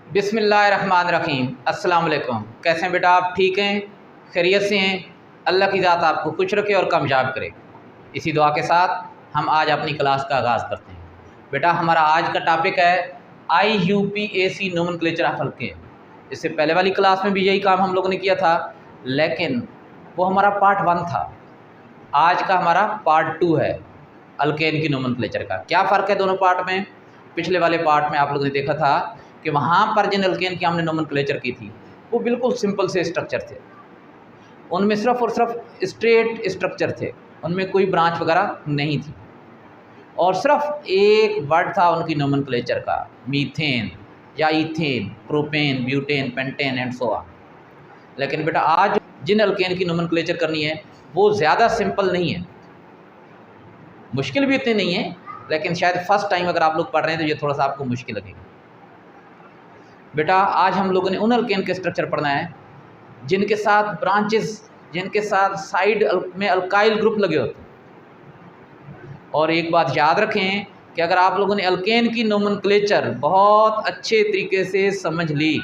बिस्मिल्लाहिर्रहमानिर्रहीम। अस्सलाम वालेकुम। कैसे हैं बेटा आप? ठीक हैं, खैरियत से हैं? अल्लाह की ज़ात आपको खुश रखे और कामयाब करे। इसी दुआ के साथ हम आज अपनी क्लास का आगाज़ करते हैं। बेटा हमारा आज का टॉपिक है IUPAC नोमेनक्लेचर ऑफ अल्केन। इससे पहले वाली क्लास में भी यही काम हम लोगों ने किया था, लेकिन वो हमारा पार्ट 1 था। आज का हमारा पार्ट 2 है अल्केन की नोमेनक्लेचर का। क्या फ़र्क है दोनों पार्ट में? पिछले वाले पार्ट में आप लोगों ने देखा था कि वहाँ पर जिन अल्केन की हमने नोमेनक्लेचर की थी वो बिल्कुल सिंपल से स्ट्रक्चर थे, उनमें सिर्फ और सिर्फ स्ट्रेट स्ट्रक्चर थे, उनमें कोई ब्रांच वगैरह नहीं थी और सिर्फ एक वर्ड था उनकी नोमेनक्लेचर का, मीथेन या ethane, propane, butane, pentane and so on. लेकिन बेटा आज जिन अल्केन की नोमेनक्लेचर करनी है वो ज़्यादा सिंपल नहीं है, मुश्किल भी इतनी नहीं है, लेकिन शायद फर्स्ट टाइम अगर आप लोग पढ़ रहे हैं तो ये थोड़ा सा आपको मुश्किल लगेगा। बेटा आज हम लोगों ने उन अल्केन के स्ट्रक्चर पढ़ना है जिनके साथ ब्रांचेस, जिनके साथ साइड में अल्काइल ग्रुप लगे होते हैं। और एक बात याद रखें कि अगर आप लोगों ने अल्केन की नोमेनक्लेचर बहुत अच्छे तरीके से समझ ली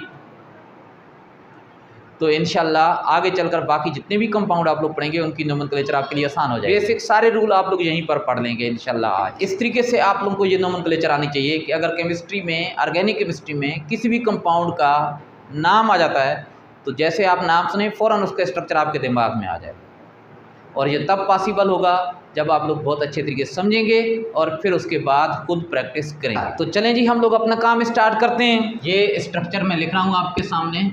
तो इंशाल्लाह आगे चलकर बाकी जितने भी कंपाउंड आप लोग पढ़ेंगे उनकी नोमेनक्लेचर आपके लिए आसान हो जाएगी। बेसिक सारे रूल आप लोग यहीं पर पढ़ लेंगे इंशाल्लाह। इस तरीके से आप लोगों को ये नोमेनक्लेचर आनी चाहिए कि अगर केमिस्ट्री में, ऑर्गेनिक केमिस्ट्री में किसी भी कंपाउंड का नाम आ जाता है तो जैसे आप नाम सुने फ़ौरन उसका स्ट्रक्चर आपके दिमाग में आ जाए। और ये तब पॉसिबल होगा जब आप लोग बहुत अच्छे तरीके से समझेंगे और फिर उसके बाद खुद प्रैक्टिस करेंगे। तो चलें जी हम लोग अपना काम स्टार्ट करते हैं। ये स्ट्रक्चर मैं लिख रहा हूँ आपके सामने,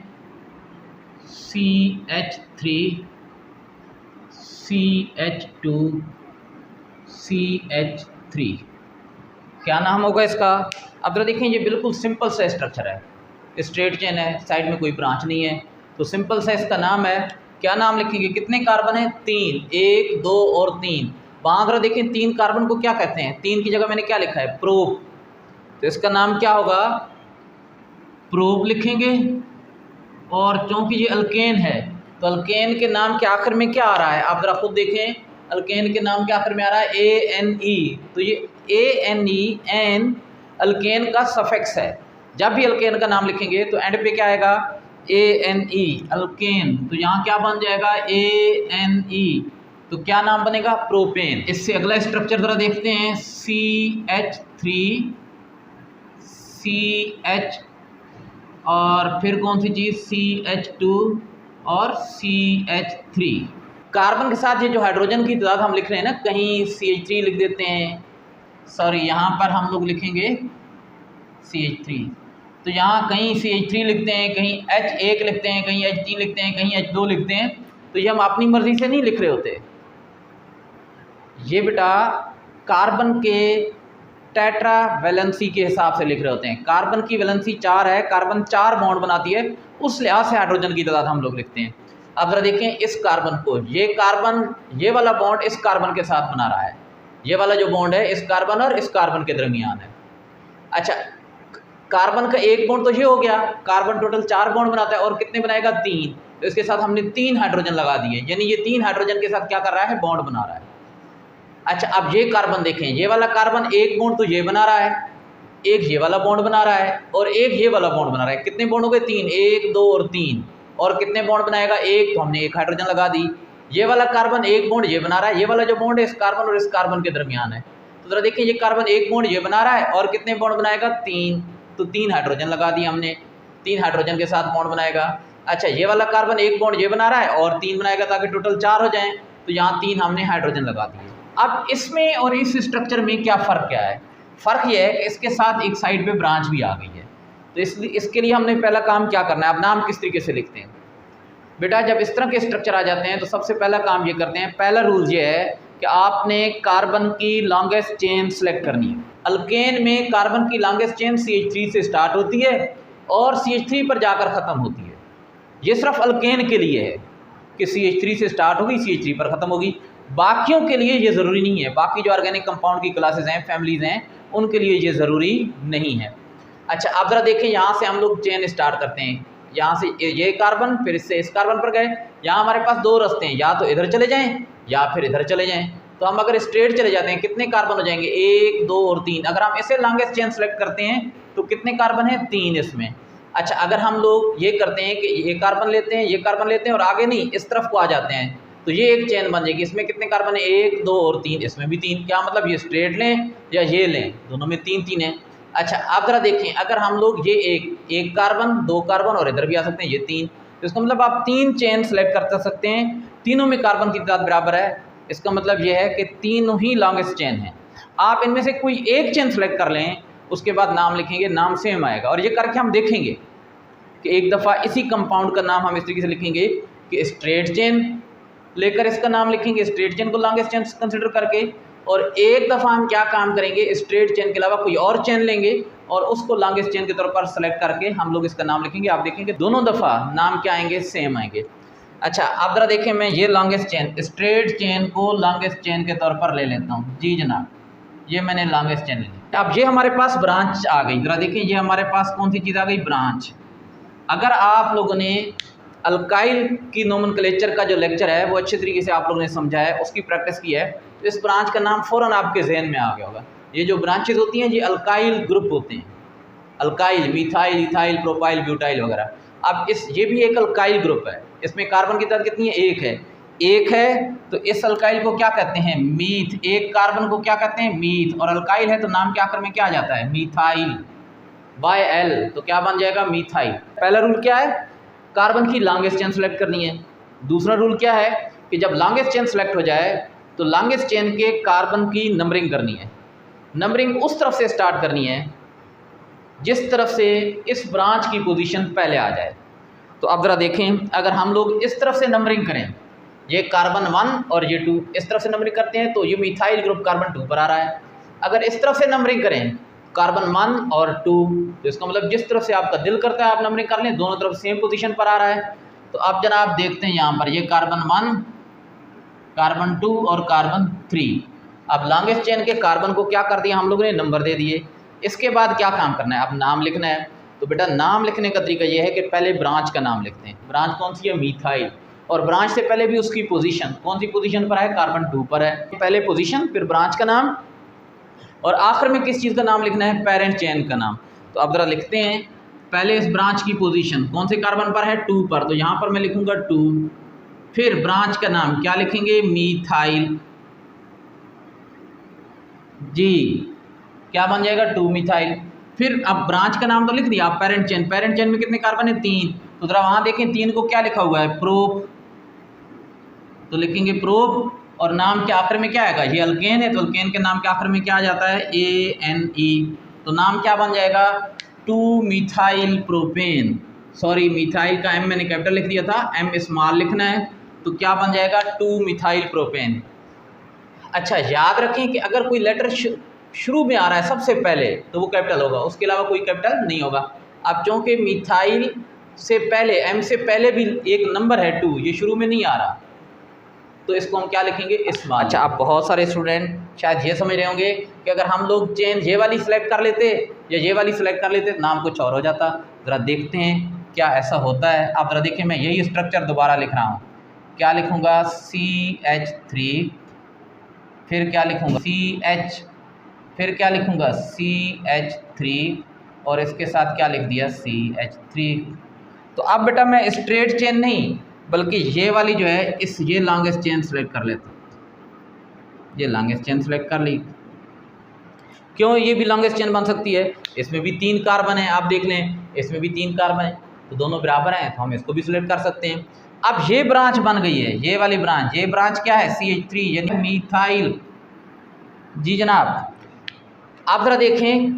CH3 CH2 CH3। क्या नाम होगा इसका? अब जरा देखें, ये बिल्कुल सिंपल सा स्ट्रक्चर है, स्ट्रेट चेन है, साइड में कोई ब्रांच नहीं है, तो सिंपल सा इसका नाम है। क्या नाम लिखेंगे? कितने कार्बन है? 3, 1, 2 और 3। वहाँ जरा देखें 3 कार्बन को क्या कहते हैं? 3 की जगह मैंने क्या लिखा है? प्रोप। तो इसका नाम क्या होगा? प्रोप लिखेंगे। और क्योंकि ये अल्केन है तो अल्केन के नाम के आखिर में क्या आ रहा है? आप ज़रा खुद देखें, अल्केन के नाम के आखिर में आ रहा है ANE। तो ये ANE, एन अल्केन का सफिक्स है। जब भी अल्केन का नाम लिखेंगे तो एंड पे क्या आएगा? ANE, alkane. तो यहाँ क्या बन जाएगा? ANE। तो क्या नाम बनेगा? प्रोपेन। इससे अगला स्ट्रक्चर ज़रा देखते हैं, CH3 CH और फिर कौन सी चीज़? CH2 और CH3। कार्बन के साथ ये जो हाइड्रोजन की तादाद हम लिख रहे हैं ना, कहीं CH3 लिख देते हैं, सॉरी यहाँ पर हम लोग लिखेंगे CH3। तो यहाँ कहीं CH3 लिखते हैं, कहीं H1 लिखते हैं, कहीं H3 लिखते हैं, कहीं H2 लिखते हैं। तो ये हम अपनी मर्ज़ी से नहीं लिख रहे होते, ये बेटा कार्बन के टेट्रा वैलेंसी के हिसाब से लिख रहे होते हैं। कार्बन की वैलेंसी 4 है, कार्बन 4 बॉन्ड बनाती है, उस लिहाज से हाइड्रोजन की तादाद हम लोग लिखते हैं। अब जरा देखें इस कार्बन को, ये कार्बन, ये वाला बॉन्ड इस कार्बन के साथ बना रहा है, ये वाला जो बॉन्ड है इस कार्बन और इस कार्बन के दरमियान है। अच्छा, कार्बन का एक बॉन्ड तो ये हो गया, कार्बन टोटल 4 बॉन्ड बनाता है और कितने बनाएगा? 3। तो इसके साथ हमने 3 हाइड्रोजन लगा दिए, यानी ये 3 हाइड्रोजन के साथ क्या कर रहा है? बॉन्ड बना रहा है। अच्छा, अब ये कार्बन देखें, ये वाला कार्बन एक बॉन्ड तो ये बना रहा है, एक ये वाला बॉन्ड बना रहा है और एक ये वाला बॉन्ड बना रहा है। कितने बॉन्ड हो गए? 3, 1, 2 और 3। और कितने बॉन्ड बनाएगा? 1। तो हमने 1 हाइड्रोजन लगा दी। ये वाला कार्बन एक बॉन्ड ये बना रहा है, ये वाला जो बॉन्ड है इस कार्बन और इस कार्बन के दरमियान है। तो जरा देखिए, ये कार्बन एक बॉन्ड ये बना रहा है और कितने बॉन्ड बनाएगा? 3। तो 3 हाइड्रोजन लगा दिए हमने, 3 हाइड्रोजन के साथ बॉन्ड बनाएगा। अच्छा, ये वाला कार्बन एक बॉन्ड ये बना रहा है और 3 बनाएगा ताकि टोटल 4 हो जाएं। तो यहाँ 3 हमने हाइड्रोजन लगा दिए। अब इसमें और इस स्ट्रक्चर में क्या फ़र्क क्या है? फ़र्क यह है कि इसके साथ एक साइड पे ब्रांच भी आ गई है। तो इसलिए इसके लिए हमने पहला काम क्या करना है? अब नाम किस तरीके से लिखते हैं बेटा? जब इस तरह के स्ट्रक्चर आ जाते हैं तो सबसे पहला काम ये करते हैं, पहला रूल ये है कि आपने कार्बन की लॉन्गेस्ट चेन सेलेक्ट करनी है। अल्केन में कार्बन की लॉन्गेस्ट चेन CH3 से स्टार्ट होती है और CH3 पर जाकर ख़त्म होती है। ये सिर्फ अल्केन के लिए है कि CH3 से स्टार्ट होगी, CH3 पर ख़त्म होगी। बाकियों के लिए ये ज़रूरी नहीं है, बाकी जो ऑर्गेनिक कंपाउंड की क्लासेस हैं, फैमिलीज़ हैं, उनके लिए ये ज़रूरी नहीं है। अच्छा, आप ज़रा देखें, यहाँ से हम लोग चेन स्टार्ट करते हैं, यहाँ से ये कार्बन, फिर इससे इस कार्बन पर गए। यहाँ हमारे पास 2 रास्ते हैं, या तो इधर चले जाएँ या फिर इधर चले जाएँ। तो हम अगर स्ट्रेट चले जाते हैं, कितने कार्बन हो जाएंगे? 1, 2 और 3। अगर हम इसे लॉन्गेस्ट चेन सेलेक्ट करते हैं तो कितने कार्बन है? 3 इसमें। अच्छा, अगर हम लोग ये करते हैं कि ये कार्बन लेते हैं, ये कार्बन लेते हैं और आगे नहीं इस तरफ को आ जाते हैं, तो ये एक चेन बन जाएगी। इसमें कितने कार्बन है? 1 2 और 3, इसमें भी 3। क्या मतलब ये स्ट्रेट लें या ये लें, दोनों में 3 3 है। अच्छा, आप ज़रा देखें, अगर हम लोग ये एक कार्बन, 2 कार्बन और इधर भी आ सकते हैं ये 3, तो इसका मतलब आप 3 चेन सेलेक्ट कर सकते हैं, तीनों में कार्बन की तादाद बराबर है। इसका मतलब ये है कि तीनों ही लॉन्गेस्ट चेन हैं। आप इनमें से कोई एक चेन सेलेक्ट कर लें, उसके बाद नाम लिखेंगे, नाम सेम आएगा। और ये करके हम देखेंगे कि एक दफ़ा इसी कंपाउंड का नाम हम इस तरीके से लिखेंगे कि स्ट्रेट चेन लेकर इसका नाम लिखेंगे, स्ट्रेट चेन को लॉन्गेस्ट चेन कंसिडर करके। और एक दफ़ा हम क्या काम करेंगे, स्ट्रेट चेन के अलावा कोई और चेन लेंगे और उसको लॉन्गेस्ट चेन के तौर पर सेलेक्ट करके हम लोग इसका नाम लिखेंगे। आप देखेंगे दोनों दफ़ा नाम क्या आएंगे, सेम आएंगे। अच्छा, आप ज़रा देखें, मैं ये लॉन्गेस्ट चेन, स्ट्रेट चेन को लॉन्गेस्ट चेन के तौर पर ले लेता हूँ। जी जनाब, ये मैंने लॉन्गेस्ट चेन ले ली। अब ये हमारे पास ब्रांच आ गई। ज़रा देखें, ये हमारे पास कौन सी चीज़ आ गई, ब्रांच। अगर आप लोगों ने अल्काइल की नोमेनक्लेचर का जो लेक्चर है वो अच्छे तरीके से आप लोगों ने समझा है, उसकी प्रैक्टिस की है, तो इस ब्रांच का नाम फ़ौरन आपके जहन में आ गया होगा। ये जो ब्रांचेज होती हैं ये अल्काइल ग्रुप होते हैं, alkyl, methyl, ethyl, propyl, butyl वगैरह। अब ये भी एक अल्काइल ग्रुप है। इसमें कार्बन की तादाद कितनी है, एक है, तो इस अल्काइल को क्या कहते हैं, मीथ। एक कार्बन को क्या कहते हैं, मीथ। और अल्काइल है तो नाम के आखिर में क्या आ जाता है, मिथाइल, बाय एल, तो क्या बन जाएगा, मिथाइल। पहला रूल क्या है, कार्बन की लॉन्गेस्ट चेन सेलेक्ट करनी है। दूसरा रूल क्या है कि जब लॉन्गेस्ट चेन सेलेक्ट हो जाए तो लॉन्गेस्ट चेन के कार्बन की नंबरिंग करनी है। नंबरिंग उस तरफ से स्टार्ट करनी है जिस तरफ से इस ब्रांच की पोजीशन पहले आ जाए। तो अब ज़रा देखें, अगर हम लोग इस तरफ से नंबरिंग करें, ये कार्बन 1 और ये 2 इस तरफ से नंबरिंग करते हैं तो ये मिथाइल ग्रुप कार्बन 2 पर आ रहा है। अगर इस तरफ से नंबरिंग करें, कार्बन 1 और 2, तो इसका मतलब जिस तरफ से आपका दिल करता है आप नंबरिंग कर लें, दोनों तरफ सेम पोजीशन पर आ रहा है। तो अब जनाब देखते हैं यहाँ पर, ये कार्बन 1, कार्बन 2 और कार्बन 3। अब लॉन्गेस्ट चेन के कार्बन को क्या कर दिया हम लोगों ने, नंबर दे दिए। इसके बाद क्या काम करना है, अब नाम लिखना है। तो बेटा नाम लिखने का तरीका ये है कि पहले ब्रांच का नाम लिखते हैं। ब्रांच कौन सी है, मिथाइल। और ब्रांच से पहले भी उसकी पोजीशन कौन सी पोजीशन पर है, कार्बन 2 पर है। पहले पोजीशन, फिर ब्रांच का नाम, और आखिर में किस चीज़ का नाम लिखना है, पेरेंट चेन का नाम। तो अब ज़रा लिखते हैं, पहले इस ब्रांच की पोजीशन कौन से कार्बन पर है, 2 पर, तो यहाँ पर मैं लिखूँगा 2। फिर ब्रांच का नाम क्या लिखेंगे, मिथाइल। जी, क्या बन जाएगा, 2 मिथाइल। फिर अब ब्रांच का नाम तो लिख दिया, आप पेरेंट चेन में कितने कार्बन है, 3। तो ज़रा वहाँ देखें 3 को क्या लिखा हुआ है, प्रोप, तो लिखेंगे प्रोप। और नाम के आखिर में क्या आएगा, ये अल्केन है तो अल्केन के नाम के आखिर में क्या आ जाता है, ANE। तो नाम क्या बन जाएगा, 2 मिथाइल प्रोपेन। सॉरी, मिथाइल का M मैंने कैपिटल लिख दिया था, M स्मॉल लिखना है, तो क्या बन जाएगा, 2 मिथाइल प्रोपेन। अच्छा, याद रखें कि अगर कोई लेटर शुरू में आ रहा है सबसे पहले तो वो कैपिटल होगा, उसके अलावा कोई कैपिटल नहीं होगा। अब चूँकि मिथाइल से पहले, M से पहले भी एक नंबर है 2, ये शुरू में नहीं आ रहा, तो इसको हम क्या लिखेंगे, स्मॉल। अच्छा, आप बहुत सारे स्टूडेंट शायद ये समझ रहे होंगे कि अगर हम लोग चेन ये वाली सिलेक्ट कर लेते या ये वाली सिलेक्ट कर लेते नाम कुछ और हो जाता। ज़रा देखते हैं क्या ऐसा होता है। आप ज़रा देखिए, मैं यही स्ट्रक्चर दोबारा लिख रहा हूँ। क्या लिखूँगा, CH3, फिर क्या लिखूँगा, CH, फिर क्या लिखूँगा, CH3, और इसके साथ क्या लिख दिया, CH3। तो अब बेटा मैं स्ट्रेट चेन नहीं बल्कि ये वाली जो है ये लॉन्गेस्ट चेन सेलेक्ट कर लेता हूँ। ये लॉन्गेस्ट चेन सेलेक्ट कर ली, क्यों, ये भी लॉन्गेस्ट चेन बन सकती है। इसमें भी 3 कार्बन है, आप देख लें, इसमें भी 3 कार्बन है, तो दोनों बराबर हैं, तो हम इसको भी सिलेक्ट कर सकते हैं। अब ये ब्रांच बन गई है, ये वाली ब्रांच, ये ब्रांच क्या है, CH3 यानी मिथाइल। जी जनाब, आप ज़रा देखें,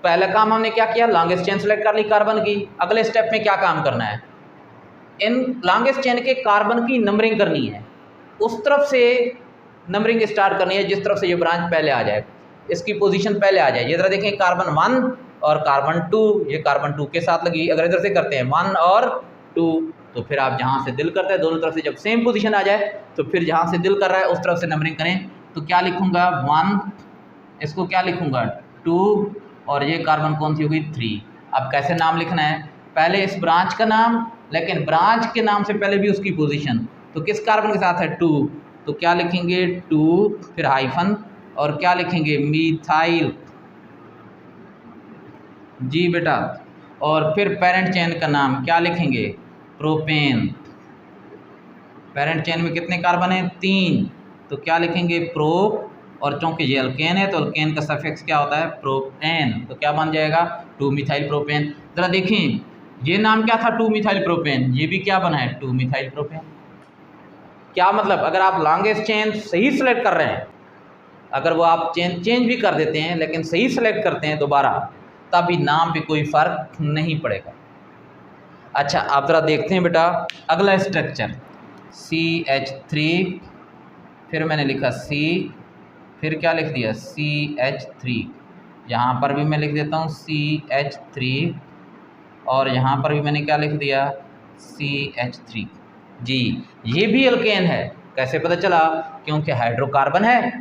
पहला काम हमने क्या किया, लॉन्गेस्ट चेन सेलेक्ट कर ली कार्बन की। अगले स्टेप में क्या काम करना है, इन लॉन्गेस्ट चेन के कार्बन की नंबरिंग करनी है, उस तरफ से नंबरिंग स्टार्ट करनी है जिस तरफ से ये ब्रांच पहले आ जाए, इसकी पोजीशन पहले आ जाए। ये ज़रा देखें, कार्बन 1 और कार्बन 2, ये कार्बन 2 के साथ लगी। अगर इधर से करते हैं 1 और 2, तो फिर आप जहाँ से दिल करते हैं दोनों तरफ से जब सेम पोजीशन आ जाए तो फिर जहाँ से दिल कर रहा है उस तरफ से नंबरिंग करें। तो क्या लिखूँगा, 1, इसको क्या लिखूँगा, 2, और ये कार्बन कौन सी होगी, 3। अब कैसे नाम लिखना है, पहले इस ब्रांच का नाम, लेकिन ब्रांच के नाम से पहले भी उसकी पोजीशन, तो किस कार्बन के साथ है, 2, तो क्या लिखेंगे, 2, फिर हाइफन, और क्या लिखेंगे, मिथाइल। जी बेटा, और फिर पेरेंट चेन का नाम क्या लिखेंगे, प्रोपेन। पेरेंट चेन में कितने कार्बन हैं, 3, तो क्या लिखेंगे, प्रोप। और चूंकि ये अल्केन है तो अल्केन का सफिक्स क्या होता है, प्रोपेन, तो क्या बन जाएगा, 2 मिथाइल प्रोपेन। ज़रा देखें ये नाम क्या था, 2 मिथाइल प्रोपेन, ये भी क्या बना है, 2 मिथाइल प्रोपेन। क्या मतलब, अगर आप लॉन्गेस्ट चेन सही सेलेक्ट कर रहे हैं, अगर वो आप चेंज भी कर देते हैं लेकिन सही सेलेक्ट करते हैं दोबारा, तभी नाम पे कोई फ़र्क नहीं पड़ेगा। अच्छा आप ज़रा देखते हैं बेटा अगला स्ट्रक्चर, CH3, फिर मैंने लिखा C, फिर क्या लिख दिया, CH3, यहाँ पर भी मैं लिख देता हूँ CH3, और यहाँ पर भी मैंने क्या लिख दिया, CH3। जी ये भी अल्केन है, कैसे पता चला, क्योंकि हाइड्रोकार्बन है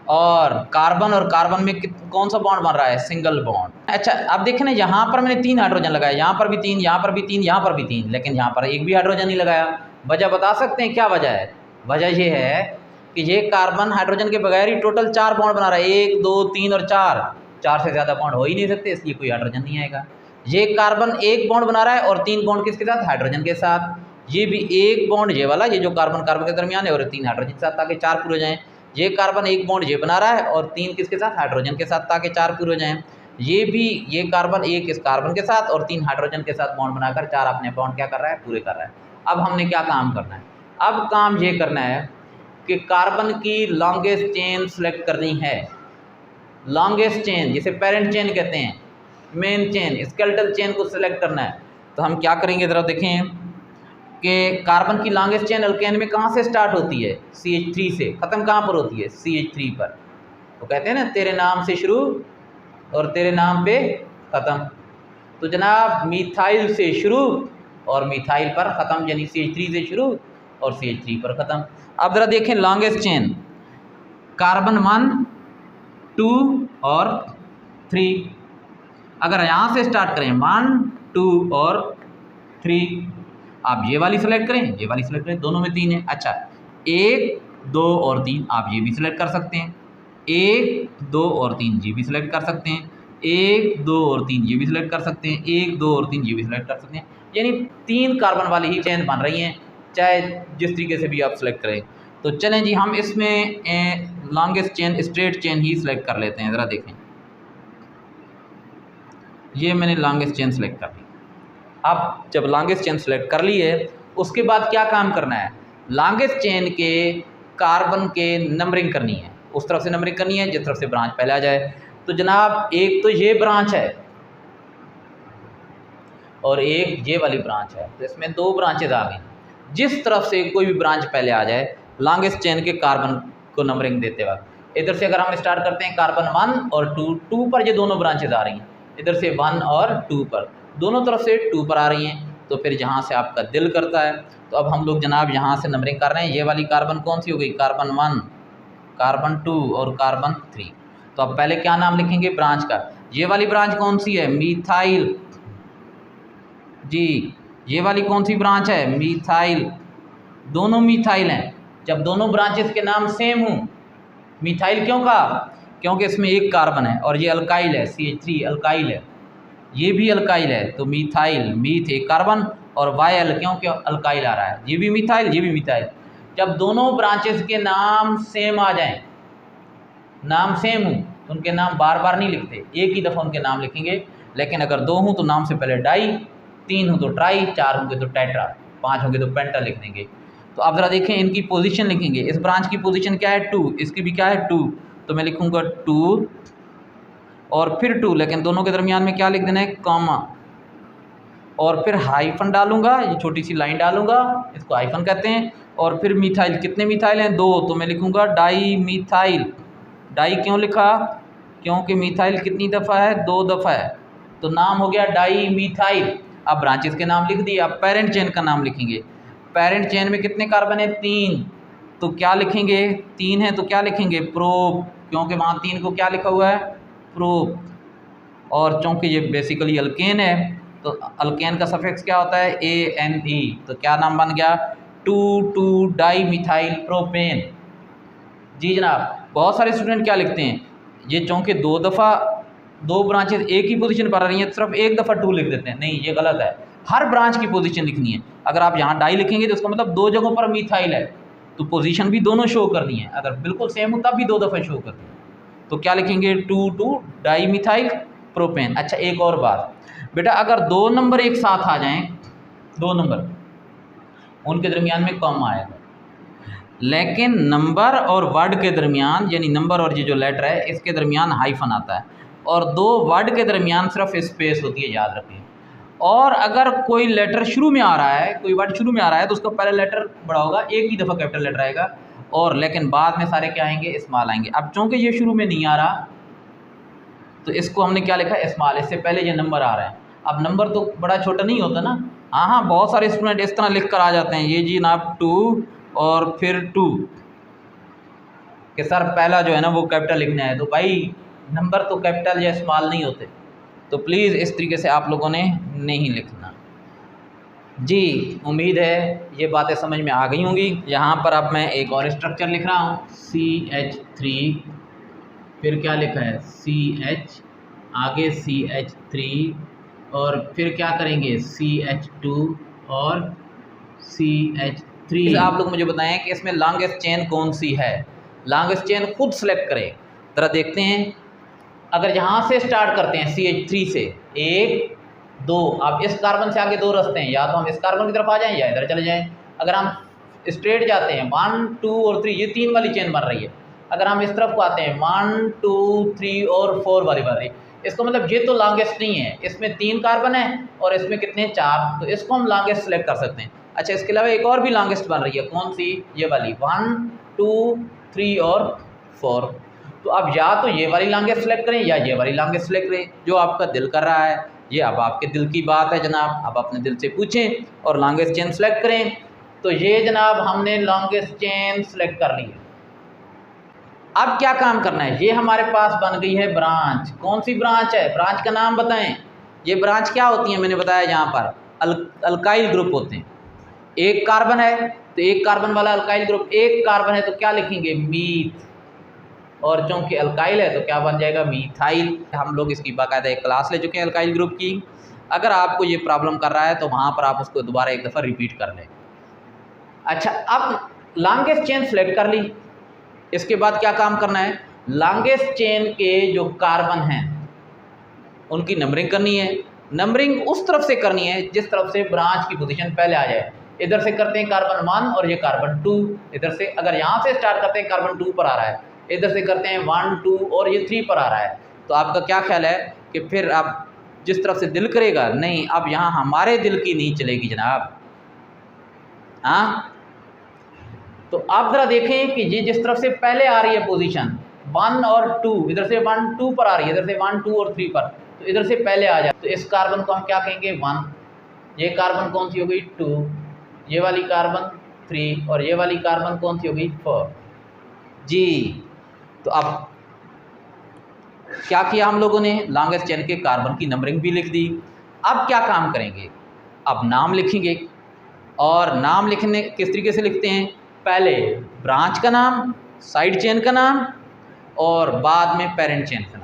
और कार्बन में कौन सा बॉन्ड बन रहा है, सिंगल बॉन्ड। अच्छा अब देखें ना, यहाँ पर मैंने 3 हाइड्रोजन लगाया, यहाँ पर भी 3, यहाँ पर भी 3, यहाँ पर भी 3, लेकिन यहाँ पर एक भी हाइड्रोजन नहीं लगाया। वजह बता सकते हैं क्या वजह है, वजह ये है कि ये कार्बन हाइड्रोजन के बगैर ही टोटल 4 बॉन्ड बना रहा है, 1 2 3 और 4 से ज़्यादा बॉन्ड हो ही नहीं सकते, इसलिए कोई हाइड्रोजन नहीं आएगा। ये कार्बन 1 बॉन्ड बना रहा है और 3 बॉन्ड किसके साथ, हाइड्रोजन के साथ। ये भी 1 बॉन्ड ये वाला, ये जो कार्बन के दरमियान है, और 3 हाइड्रोजन के साथ, ताकि 4 पूरे हो जाएँ। ये कार्बन 1 बॉन्ड ये बना रहा है और 3 किसके साथ, हाइड्रोजन के साथ, ताकि 4 पूरे हो जाएँ। ये भी ये कार्बन 1 इस कार्बन के साथ और 3 हाइड्रोजन के साथ बॉन्ड बनाकर 4 अपने बॉन्ड क्या कर रहा है, पूरे कर रहा है। अब हमने क्या काम करना है, अब काम ये करना है कि कार्बन की लॉन्गेस्ट चेन सेलेक्ट करनी है। लॉन्गेस्ट चेन जिसे पेरेंट चेन कहते हैं, मेन चेन, स्केलेटल चेन को सिलेक्ट करना है। तो हम क्या करेंगे, ज़रा देखें कि कार्बन की लॉन्गेस्ट चेन अल्केन में कहाँ से स्टार्ट होती है, CH3 से, ख़त्म कहाँ पर होती है, CH3 पर। तो कहते हैं ना, तेरे नाम से शुरू और तेरे नाम पे ख़त्म। तो जनाब मिथाइल से शुरू और मिथाइल पर ख़त्म, यानी CH3 से शुरू और CH3 पर ख़त्म। अब ज़रा देखें लॉन्गेस्ट चेन, कार्बन 1 2 और 3, अगर यहाँ से स्टार्ट करें 1 2 और 3, आप ये वाली सेलेक्ट करें, ये वाली सेलेक्ट करें, दोनों में 3 है। अच्छा 1 2 और 3 आप ये भी सिलेक्ट कर सकते हैं, 1 2 और 3 ये भी सिलेक्ट कर सकते हैं, 1 2 और 3 ये भी सिलेक्ट कर सकते हैं, 1 2 और 3 ये भी सिलेक्ट कर सकते हैं। यानी 3 कार्बन वाली ही चेन बन रही हैं, चाहे जिस तरीके से भी आप सिलेक्ट करें। तो चलें जी, हम इसमें लॉन्गेस्ट चेन, स्ट्रेट चेन ही सिलेक्ट कर लेते हैं। ज़रा देखें, ये मैंने लॉन्गेस्ट चेन सेलेक्ट कर ली। अब जब लॉन्गेस्ट चेन सेलेक्ट कर ली है, उसके बाद क्या काम करना है, लॉन्गेस्ट चेन के कार्बन के नंबरिंग करनी है, उस तरफ से नंबरिंग करनी है जिस तरफ से ब्रांच पहले आ जाए। तो जनाब एक तो ये ब्रांच है और एक ये वाली ब्रांच है, तो इसमें 2 ब्रांचेज आ गई। जिस तरफ से कोई भी ब्रांच पहले आ जाए लॉन्गेस्ट चेन के कार्बन को नंबरिंग देते वक्त, इधर से अगर हम स्टार्ट करते हैं कार्बन 1 और 2 पर ये दोनों ब्रांचेज आ रही हैं, इधर से 1 और 2 पर, दोनों तरफ से 2 पर आ रही हैं, तो फिर जहाँ से आपका दिल करता है। तो अब हम लोग जनाब यहाँ से नंबरिंग कर रहे हैं। ये वाली कार्बन कौन सी हो गई, कार्बन 1, कार्बन 2 और कार्बन 3। तो अब पहले क्या नाम लिखेंगे ब्रांच का, ये वाली ब्रांच कौन सी है, मिथाइल। जी ये वाली कौन सी ब्रांच है, मिथाइल। दोनों मिथाइल हैं। जब दोनों ब्रांचेस के नाम सेम हों, मिथाइल क्यों कहा, क्योंकि इसमें एक कार्बन है और ये अल्काइल है, CH3 अल्काइल है, ये भी अल्काइल है। तो मिथाइल, मीथ एक कार्बन और वायल क्योंकि अल्काइल आ रहा है, ये भी मिथाइल ये भी मिथाइल। जब दोनों ब्रांचेस के नाम सेम आ जाएं, नाम सेम हों, तो उनके नाम बार बार नहीं लिखते, एक ही दफ़ा उनके नाम लिखेंगे। लेकिन अगर 2 हों तो नाम से पहले डाई, 3 हो तो ट्राई, 4 होंगे तो टेट्रा, 5 होंगे तो पेंटा लिख देंगे। तो आप ज़रा देखें इनकी पोजीशन लिखेंगे, इस ब्रांच की पोजीशन क्या है 2, इसकी भी क्या है 2, तो मैं लिखूँगा 2 और फिर 2, लेकिन दोनों के दरमियान में क्या लिख देना है, कॉमा, और फिर हाइफन डालूंगा, ये छोटी सी लाइन डालूंगा, इसको हाइफन कहते हैं। और फिर मिथाइल, कितने मिथाइल हैं, 2, तो मैं लिखूँगा डाई मिथाइल। डाई क्यों लिखा, क्योंकि मिथाइल कितनी दफ़ा है, 2 दफ़ा है, तो नाम हो गया डाई मिथाइल। अब ब्रांचेस के नाम लिख दिए, अब पेरेंट चेन का नाम लिखेंगे। पेरेंट चेन में कितने कार्बन है, 3, तो क्या लिखेंगे, 3 है तो क्या लिखेंगे, प्रोप, क्योंकि वहाँ 3 को क्या लिखा हुआ है, प्रोप। और चूँकि ये बेसिकली अल्केन है तो अल्केन का सफिक्स क्या होता है, ANE, तो क्या नाम बन गया, 2,2 डाई मिथाइल प्रोपेन। जी जनाब, बहुत सारे स्टूडेंट क्या लिखते हैं, ये चूँकि 2 दफ़ा दो ब्रांचेस एक ही पोजीशन पर आ रही हैं, सिर्फ एक दफ़ा 2 लिख देते हैं, नहीं ये गलत है, हर ब्रांच की पोजीशन लिखनी है। अगर आप यहाँ डाई लिखेंगे तो इसका मतलब दो जगहों पर मिथाइल है, तो पोजीशन भी दोनों शो करनी है। अगर बिल्कुल सेम हो तब भी दो दफ़ा शो करनी है। तो क्या लिखेंगे 2 डाई मिथाइल प्रोपेन। अच्छा एक और बात बेटा, अगर दो नंबर एक साथ आ जाएं, दो नंबर उनके दरमियान में कॉमा आएगा, लेकिन नंबर और वर्ड के दरमियान, यानी नंबर और ये जो लेटर है इसके दरमियान हाइफन आता है, और दो वर्ड के दरमियान सिर्फ स्पेस होती है, याद रखिए। और अगर कोई लेटर शुरू में आ रहा है, कोई वर्ड शुरू में आ रहा है, तो उसका पहला लेटर बड़ा होगा, एक ही दफ़ा कैपिटल लेटर आएगा, और लेकिन बाद में सारे क्या आएंगे, स्मॉल आएंगे। अब चूँकि ये शुरू में नहीं आ रहा तो इसको हमने क्या लिखा, स्मॉल, इससे पहले ये नंबर आ रहा है। अब नंबर तो बड़ा छोटा नहीं होता ना, हाँ बहुत सारे स्टूडेंट इस तरह लिख कर आ जाते हैं, ये जी जनाब 2 और फिर 2 कि सर पहला जो है ना वो कैपिटल लिखना है। तो भाई नंबर तो कैपिटल या स्मॉल नहीं होते, तो प्लीज़ इस तरीके से आप लोगों ने नहीं लिखना जी। उम्मीद है ये बातें समझ में आ गई होंगी। यहाँ पर अब मैं एक और स्ट्रक्चर लिख रहा हूँ, CH3, फिर क्या लिखा है CH, आगे CH3, और फिर क्या करेंगे CH2 और CH3। आप लोग मुझे बताएं कि इसमें लॉन्गेस्ट चेन कौन सी है। लॉन्गेस्ट चेन खुद सेलेक्ट करें, ज़रा देखते हैं। अगर यहाँ से स्टार्ट करते हैं CH3 से 1 2, अब इस कार्बन से आगे दो रास्ते हैं, या तो हम इस कार्बन की तरफ आ जाएं या इधर चले जाएं। अगर हम स्ट्रेट जाते हैं 1 2 और 3, ये 3 वाली चेन बन रही है। अगर हम इस तरफ को आते हैं 1 2 3 और 4 वाली बन रही है, इसको मतलब ये तो लॉन्गेस्ट नहीं है, इसमें 3 कार्बन है और इसमें कितने 4, तो इसको हम लॉन्गेस्ट सेलेक्ट कर सकते हैं। अच्छा इसके अलावा एक और भी लॉन्गेस्ट बन रही है, कौन सी, ये वाली 1 2 3 और 4। तो अब या तो ये वाली लॉन्गेस्ट सेलेक्ट करें या ये वाली लॉन्गेस्ट सेलेक्ट करें, जो आपका दिल कर रहा है। ये अब आपके दिल की बात है जनाब, अब अपने दिल से पूछें और लॉन्गेस्ट चेन सेलेक्ट करें। तो ये जनाब हमने लॉन्गेस्ट चेन सेलेक्ट कर ली है। अब क्या काम करना है, ये हमारे पास बन गई है ब्रांच। कौन सी ब्रांच है, ब्रांच का नाम बताएं। ये ब्रांच क्या होती है, मैंने बताया यहाँ पर अल्काइल ग्रुप होते हैं। एक कार्बन है तो एक कार्बन वाला अल्काइल ग्रुप, एक कार्बन है तो क्या लिखेंगे मीथ, और चूँकि अल्काइल है तो क्या बन जाएगा मीथाइल। हम लोग इसकी बाकायदा एक क्लास ले चुके हैं अल्काइल ग्रुप की। अगर आपको ये प्रॉब्लम कर रहा है तो वहाँ पर आप उसको दोबारा एक दफ़ा रिपीट कर लें। अच्छा अब लॉन्गेस्ट चेन सेलेक्ट कर ली, इसके बाद क्या काम करना है, लॉन्गेस्ट चेन के जो कार्बन हैं उनकी नंबरिंग करनी है। नंबरिंग उस तरफ से करनी है जिस तरफ से ब्रांच की पोजीशन पहले आ जाए। इधर से करते हैं कार्बन 1 और ये कार्बन 2, इधर से अगर यहाँ से स्टार्ट करते हैं कार्बन 2 पर आ रहा है, इधर से करते हैं 1 2 और ये 3 पर आ रहा है। तो आपका क्या ख्याल है कि फिर आप जिस तरफ से दिल करेगा, नहीं अब यहाँ हमारे दिल की नहीं चलेगी जनाब। हाँ तो आप ज़रा देखें कि ये जिस तरफ से पहले आ रही है पोजीशन 1 और 2, इधर से 1 2 पर आ रही है, इधर से 1 2 और 3 पर, तो इधर से पहले आ जाए तो इस कार्बन को हम क्या कहेंगे 1, ये कार्बन कौन सी हो गई 2, ये वाली कार्बन 3 और ये वाली कार्बन कौन सी हो गई 4 जी। तो अब क्या किया हम लोगों ने, लॉन्गेस्ट चेन के कार्बन की नंबरिंग भी लिख दी। अब क्या काम करेंगे, अब नाम लिखेंगे। और नाम लिखने किस तरीके से लिखते हैं, पहले ब्रांच का नाम, साइड चेन का नाम और बाद में पेरेंट चेन का नाम।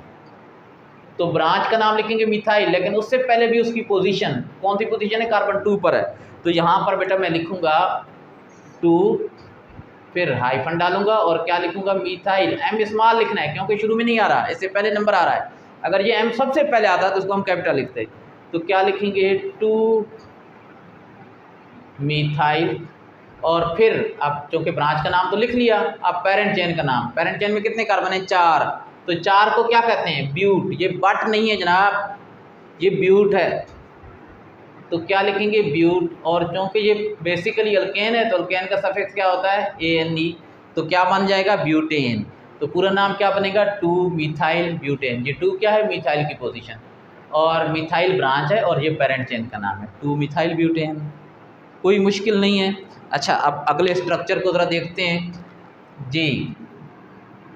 तो ब्रांच का नाम लिखेंगे मिथाइल, लेकिन उससे पहले भी उसकी पोजीशन, कौन सी पोजीशन है, कार्बन 2 पर है। तो यहाँ पर बेटा मैं लिखूँगा 2, फिर हाइफन डालूंगा और क्या लिखूंगा मिथाइल। एम स्मॉल लिखना है क्योंकि शुरू में नहीं आ रहा, इससे पहले नंबर आ रहा है। अगर ये एम सबसे पहले आता है तो उसको हम कैपिटल लिखते हैं। तो क्या लिखेंगे 2 मिथाइल, और फिर अब चूँकि ब्रांच का नाम तो लिख लिया, अब पेरेंट चेन का नाम, पेरेंट चेन में कितने कार्बन है 4, तो 4 को क्या कहते हैं ब्यूट। ये बट नहीं है जनाब, ये ब्यूट है, तो क्या लिखेंगे ब्यूट। और चूँकि ये बेसिकली अल्केन है तो अल्केन का सफिक्स क्या होता है ANE, तो क्या बन जाएगा ब्यूटेन। तो पूरा नाम क्या बनेगा 2 मिथाइल ब्यूटेन। ये 2 क्या है मिथाइल की पोजीशन, और मिथाइल ब्रांच है और ये पेरेंट चेन का नाम है 2 मिथाइल ब्यूटेन। कोई मुश्किल नहीं है। अच्छा अब अगले स्ट्रक्चर को ज़रा देखते हैं जी।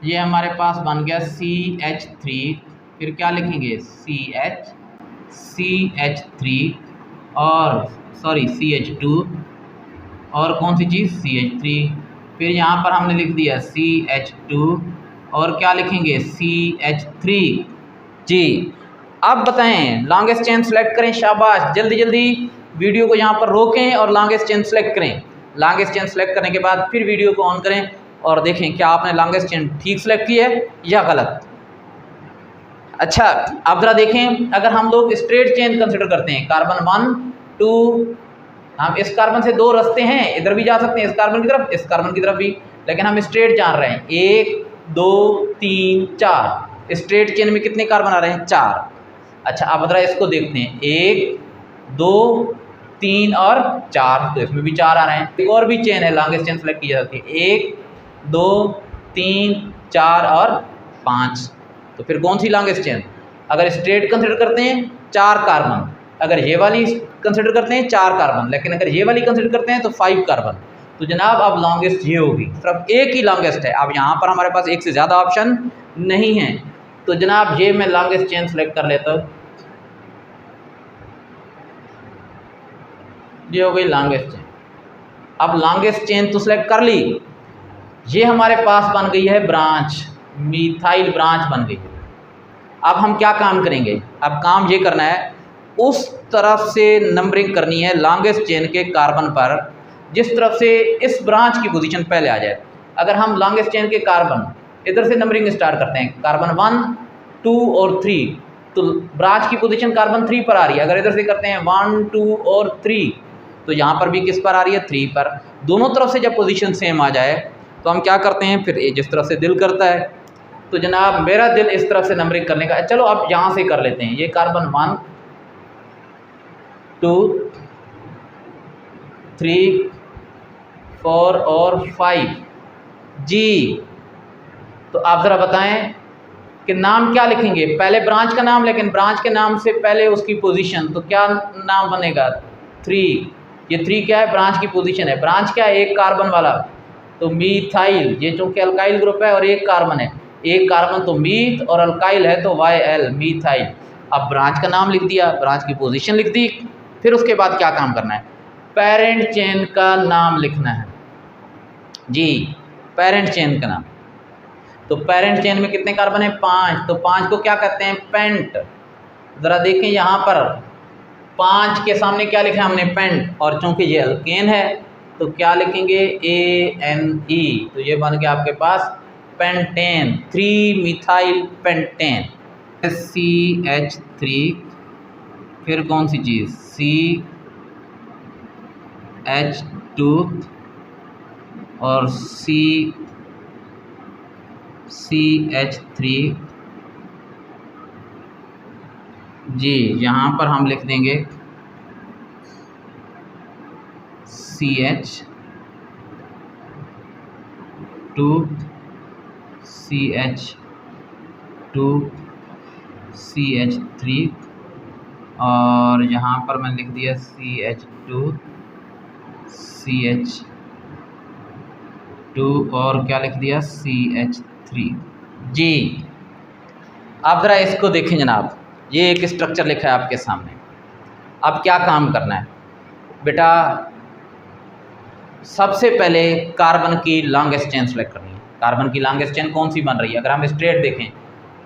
ये हमारे पास बन गया CH3, फिर क्या लिखेंगे CH3 और CH2 और कौन सी चीज़ CH3, फिर यहाँ पर हमने लिख दिया CH2 और क्या लिखेंगे CH3 जी। अब बताएं, लॉन्गेस्ट चेन सेलेक्ट करें, शाबाश, जल्दी जल्दी वीडियो को यहाँ पर रोकें और लॉन्गेस्ट चेन सेलेक्ट करें। लॉन्गेस्ट चेन सेलेक्ट करने के बाद फिर वीडियो को ऑन करें और देखें क्या आपने लॉन्गेस्ट चेन ठीक सेलेक्ट की है या गलत। अच्छा, अब ज़रा देखें, अगर हम लोग स्ट्रेट चेन कंसिडर करते हैं, कार्बन 1 2, हम इस कार्बन से 2 रास्ते हैं, इधर भी जा सकते हैं, इस कार्बन की तरफ, इस कार्बन की तरफ भी, लेकिन हम स्ट्रेट जान रहे हैं। 1 2 3 4, स्ट्रेट चेन में कितने कार्बन आ रहे हैं? 4। अच्छा, अब ज़रा इसको देखते हैं, 1 2 3 और 4, तो इसमें भी 4 आ रहे हैं। एक और भी चेन है, लॉन्गेस्ट चेन सेलेक्ट की जाती है, 1 2 3 4 और 5। तो फिर कौन सी लॉन्गेस्ट चेन? अगर स्ट्रेट कंसिडर करते हैं 4 कार्बन, अगर ये वाली कंसिडर करते हैं 4 कार्बन, लेकिन अगर ये वाली कंसिडर करते हैं तो 5 कार्बन। तो जनाब अब लॉन्गेस्ट ये होगी, सिर्फ एक ही लॉन्गेस्ट है। अब यहाँ पर हमारे पास एक से ज़्यादा ऑप्शन नहीं है, तो जनाब ये मैं लॉन्गेस्ट चेन सेलेक्ट कर लेता हूँ। ये हो गई लॉन्गेस्ट चेन। अब लॉन्गेस्ट चेन तो सेलेक्ट कर ली, ये हमारे पास बन गई है ब्रांच, मिथाइल ब्रांच बन गई है। अब हम क्या काम करेंगे? अब काम ये करना है, उस तरफ से नंबरिंग करनी है लॉन्गेस्ट चेन के कार्बन पर जिस तरफ से इस ब्रांच की पोजीशन पहले आ जाए। अगर हम लॉन्गेस्ट चेन के कार्बन इधर से नंबरिंग स्टार्ट करते हैं, कार्बन 1 2 और 3, तो ब्रांच की पोजीशन कार्बन 3 पर आ रही है। अगर इधर से करते हैं 1 2 और 3, तो यहाँ पर भी किस पर आ रही है? 3 पर। दोनों तरफ से जब पोजीशन सेम आ जाए तो हम क्या करते हैं, फिर जिस तरफ से दिल करता है। तो जनाब मेरा दिल इस तरफ से नंबरिंग करने का, चलो अब यहाँ से कर लेते हैं। ये कार्बन 1 2 3 4 और 5 जी। तो आप ज़रा बताएं कि नाम क्या लिखेंगे? पहले ब्रांच का नाम, लेकिन ब्रांच के नाम से पहले उसकी पोजीशन, तो क्या नाम बनेगा? 3। ये 3 क्या है? ब्रांच की पोजीशन है। ब्रांच क्या है? एक कार्बन वाला, तो मीथाइल, ये चूँकि अल्काइल ग्रुप है और एक कार्बन है, एक कार्बन तो मीथ और अल्काइल है तो YL, मीथाइल। अब ब्रांच का नाम लिख दिया, ब्रांच की पोजीशन लिख दी, फिर उसके बाद क्या काम करना है? पेरेंट चेन का नाम लिखना है जी, पेरेंट चेन का नाम। तो पेरेंट चेन में कितने कार्बन है? 5। तो 5 को क्या कहते हैं? पेंट। ज़रा देखें यहाँ पर 5 के सामने क्या लिखा है हमने? पेंट। और चूँकि ये अल्केन है तो क्या लिखेंगे? ANE। तो ये बन गया आपके पास पेंटेन, 3 मिथाइल पेंटेन। CH3, फिर कौन सी चीज़? CH2 और CH3 जी। यहाँ पर हम लिख देंगे CH2 CH2 CH3 और यहाँ पर मैंने लिख दिया CH2 CH2 और क्या लिख दिया? CH3 जी। आप ज़रा इसको देखें जनाब, ये एक स्ट्रक्चर लिखा है आपके सामने। अब क्या काम करना है बेटा? सबसे पहले कार्बन की लॉन्गेस्ट चेन सेलेक्ट करनी है। कार्बन की लॉन्गेस्ट चेन कौन सी बन रही है? अगर हम स्ट्रेट देखें